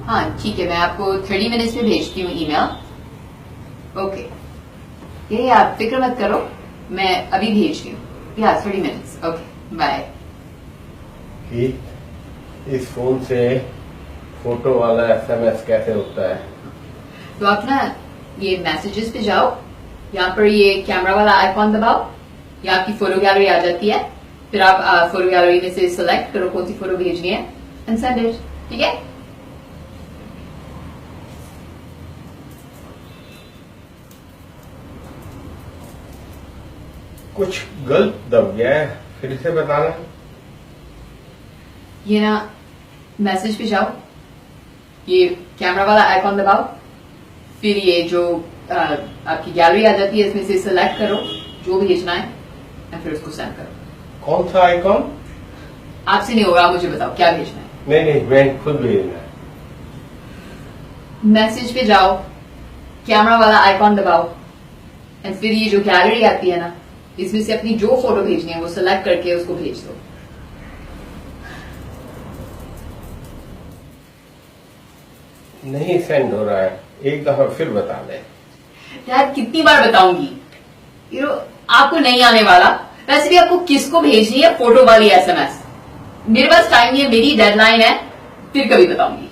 हाँ ठीक है, मैं आपको 30 मिनट्स में भेजती हूँ ईमेल। ओके, ये आप फिक्र मत करो, मैं अभी भेज रही हूँ। या 30 मिनट्स। Okay bye. इस फोन से फोटो वाला SMS कैसे होता है? तो आप ना ये मैसेजेस पे जाओ, यहाँ पर ये कैमरा वाला आइकॉन दबाओ, या आपकी फोटो गैलरी आ जाती है, फिर आप फोटो गैलरी में से सिलेक्ट करो कौन सी फोटो भेजनी है एंड सेंड इट। ठीक है? कुछ गलत दब गया है, फिर से बताना। ये ना मैसेज पे जाओ, ये कैमरा वाला आइकॉन दबाओ, फिर ये जो आपकी गैलरी आ जाती है इसमें से सिलेक्ट करो जो भेजना है और फिर उसको सेंड करो। कौन सा आइकॉन? आपसे नहीं होगा, मुझे बताओ क्या भेजना है। नहीं नहीं, मैं खुद भेजना है। मैसेज पे जाओ, कैमरा वाला आइकॉन दबाओ एंड फिर ये जो गैलरी आती है ना, इसमें से अपनी जो फोटो भेजनी है वो सिलेक्ट करके उसको भेज दो। नहीं सेंड हो रहा है, एक दफा फिर बता दे। यार कितनी बार बताऊंगी, आपको नहीं आने वाला। वैसे भी आपको किसको भेजनी है फोटो वाली SMS? मेरे पास टाइम नहीं है, मेरी डेडलाइन है, फिर कभी बताऊंगी।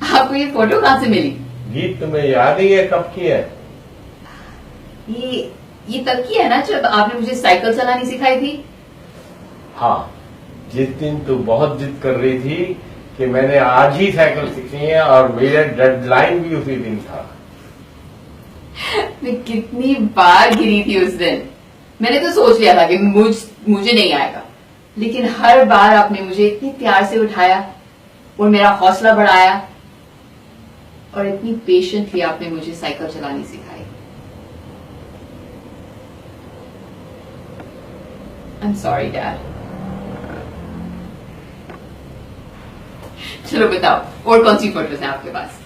आपको ये फोटो कहां से मिली? गीत तुम्हें याद ही है कब की है? ये तब की है ना जब आपने मुझे साइकिल चलानी सिखाई थी। हाँ, जिस दिन तू बहुत जिद कर रही थी कि मैंने आज ही साइकिल सीखनी है और मेरा डेडलाइन भी उसी दिन था। मैं कितनी बार गिरी थी उस दिन। मैंने तो सोच लिया था कि मुझे नहीं आएगा, लेकिन हर बार आपने मुझे इतने प्यार से उठाया और मेरा हौसला बढ़ाया और इतनी पेशेंटली आपने मुझे साइकिल चलानी सिखाई। I am sorry dad. चलो बताओ और कौन सी फोटोज हैं आपके पास?